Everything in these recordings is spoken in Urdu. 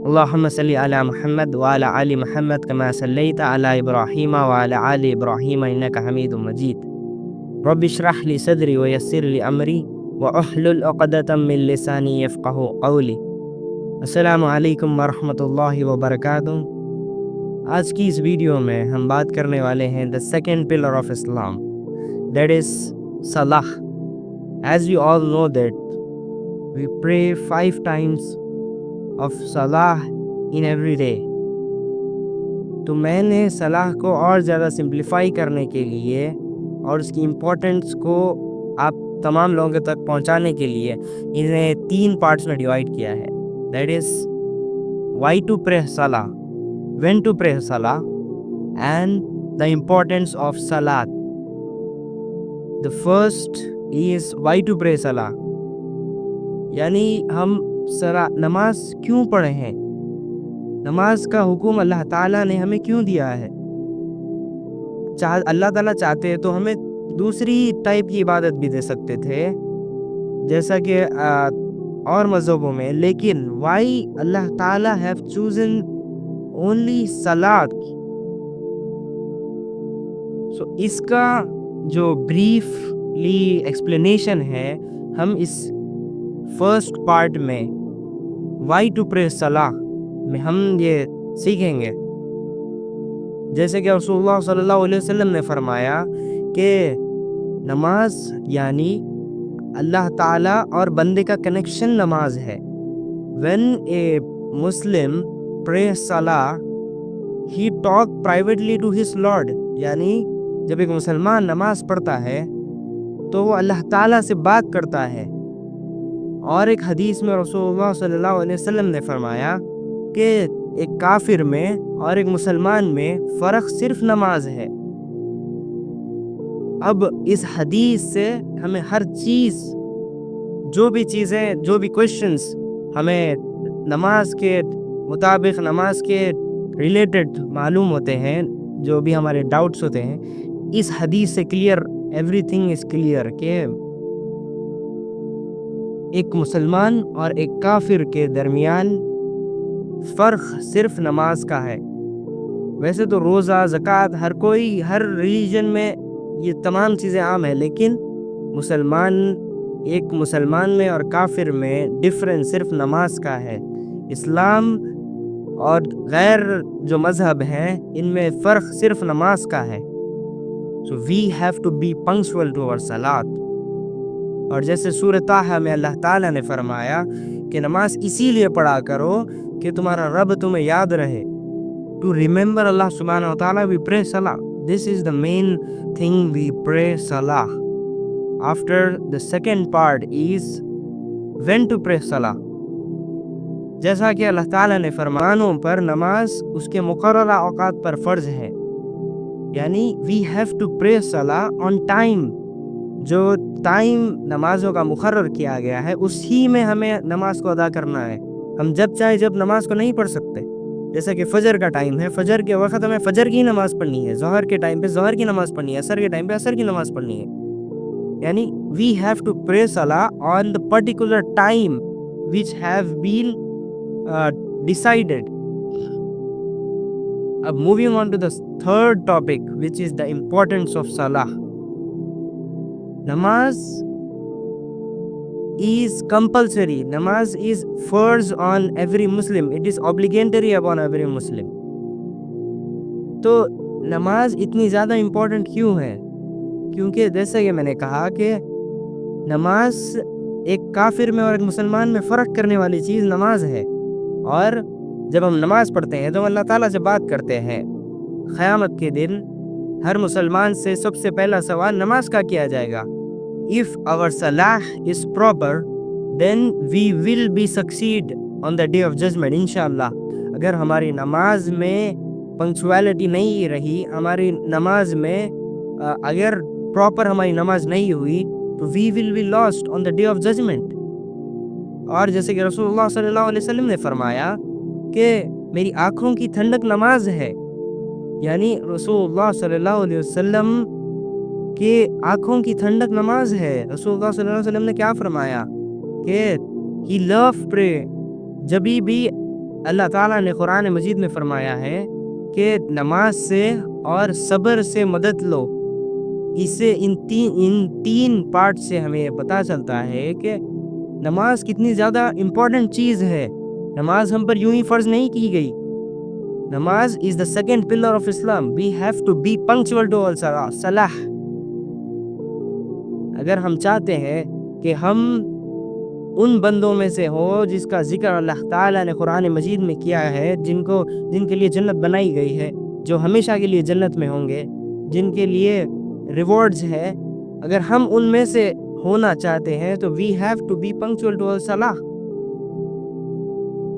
اللهم صل على محمد وعلى آل محمد كما صليت على إبراهيم وعلى آل إبراهيم إنك حميد مجيد. رب اشرح لي صدري ويسر لي أمري واحلل عقدة من لساني يفقه قولي. السلام علیکم ورحمۃ اللہ وبرکاتہ. آج کی اس ویڈیو میں ہم بات کرنے والے ہیں the second pillar of Islam, that is Salah. As you all know that we pray 5 times of Salah in every day. تو میں نے صلاح کو اور زیادہ سمپلیفائی کرنے کے لیے اور اس کی امپورٹنس کو آپ تمام لوگوں تک پہنچانے کے لیے انہیں 3 پارٹس میں ڈیوائڈ کیا ہے. That is why to pray Salah, when to pray Salah, and the importance of Salat. The first is why to pray Salah. یعنی ہم نماز کیوں پڑھے ہیں، نماز کا حکم اللہ تعالیٰ نے ہمیں کیوں دیا ہے. اللہ تعالیٰ چاہتے تو ہمیں دوسری ٹائپ کی عبادت بھی دے سکتے تھے جیسا کہ اور مذہبوں میں، لیکن وائی اللہ تعالیٰ ہیو چوزن اونلی صلاۃ. سو اس کا جو بریفلی ایکسپلینیشن ہے ہم اس فرسٹ پارٹ میں وائی ٹو پرے صلاح میں ہم یہ سیکھیں گے. جیسے کہ رسول اللہ صلی اللہ علیہ وسلم نے فرمایا کہ نماز یعنی اللہ تعالیٰ اور بندے کا کنیکشن نماز ہے. when a Muslim prays Salah, he talk privately to his Lord. یعنی جب ایک مسلمان نماز پڑھتا ہے تو وہ اللہ تعالیٰ سے بات کرتا ہے. اور ایک حدیث میں رسول اللہ صلی اللہ علیہ وسلم نے فرمایا کہ ایک کافر میں اور ایک مسلمان میں فرق صرف نماز ہے. اب اس حدیث سے ہمیں ہر چیز، جو بھی چیزیں، جو بھی کویشچنس ہمیں نماز کے مطابق، نماز کے ریلیٹڈ معلوم ہوتے ہیں، جو بھی ہمارے ڈاؤٹس ہوتے ہیں، اس حدیث سے clear, every thing is clear کہ ایک مسلمان اور ایک کافر کے درمیان فرق صرف نماز کا ہے. ویسے تو روزہ، زکوٰۃ، ہر ریلیجن میں یہ تمام چیزیں عام ہیں، لیکن ایک مسلمان میں اور کافر میں ڈفرنس صرف نماز کا ہے. اسلام اور غیر جو مذہب ہیں ان میں فرق صرف نماز کا ہے. So we have to be punctual to our salat. اور جیسے سورہ طٰہٰ میں اللہ تعالیٰ نے فرمایا کہ نماز اسی لیے پڑھا کرو کہ تمہارا رب تمہیں یاد رہے. To remember Allah subhanahu wa ta'ala, we pray salah. This is the main thing, we pray salah. After the second part is when to pray salah. جیسا کہ اللہ تعالیٰ نے فرمانوں پر نماز اس کے مقررہ اوقات پر فرض ہے. یعنی we have to pray salah on time. جو ٹائم نمازوں کا مقرر کیا گیا ہے اسی میں ہمیں نماز کو ادا کرنا ہے. ہم جب چاہے جب نماز کو نہیں پڑھ سکتے. جیسا کہ فجر کا ٹائم ہے، فجر کے وقت ہمیں فجر کی نماز پڑھنی ہے، ظہر کے ٹائم پہ ظہر کی نماز پڑھنی ہے، عصر کے ٹائم پہ عصر کی نماز پڑھنی ہے. یعنی we have to pray salah on the particular time which have been decided. اب moving on to the third topic, which is the importance of salah. Namaz is compulsory. Namaz is فرض on every Muslim. It is obligatory upon every Muslim. تو نماز اتنی زیادہ امپورٹنٹ کیوں ہے؟ کیونکہ جیسا کہ میں نے کہا کہ نماز ایک کافر میں اور ایک مسلمان میں فرق کرنے والی چیز نماز ہے. اور جب ہم نماز پڑھتے ہیں تو ہم اللہ تعالیٰ سے بات کرتے ہیں. قیامت کے دن ہر مسلمان سے سب سے پہلا سوال نماز کا کیا جائے گا. If our salah is proper, then we will be succeed on the day of judgment, inshallah. اگر ہماری نماز میں پنکچویلٹی نہیں رہی، ہماری نماز میں اگر پراپر ہماری نماز نہیں ہوئی تو we will be lost on the day of judgment. اور جیسے کہ رسول اللہ صلی اللہ علیہ وسلم نے فرمایا کہ میری آنکھوں کی ٹھنڈک نماز ہے. یعنی رسول اللہ صلی اللہ علیہ وسلم کہ آنکھوں کی ٹھنڈک نماز ہے. رسول اللہ صلی اللہ علیہ وسلم نے کیا فرمایا کہ he loved pray. جبھی بھی اللہ تعالیٰ نے قرآن مجید میں فرمایا ہے کہ نماز سے اور صبر سے مدد لو. اسے ان تین پارٹ سے ہمیں پتہ چلتا ہے کہ نماز کتنی زیادہ امپورٹنٹ چیز ہے. نماز ہم پر یوں ہی فرض نہیں کی گئی. نماز is the second pillar of Islam. We have to be punctual to all salah. اگر ہم چاہتے ہیں کہ ہم ان بندوں میں سے ہو جس کا ذکر اللہ تعالیٰ نے قرآن مجید میں کیا ہے، جن کے لیے جنت بنائی گئی ہے، جو ہمیشہ کے لیے جنت میں ہوں گے، جن کے لیے ریوارڈز ہے، اگر ہم ان میں سے ہونا چاہتے ہیں تو we have to be punctual to all salah.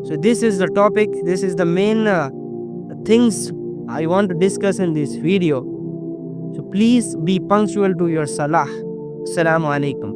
So this is the topic, this is the main things I want to discuss in this video. So please be punctual to your salah. Assalamu alaikum.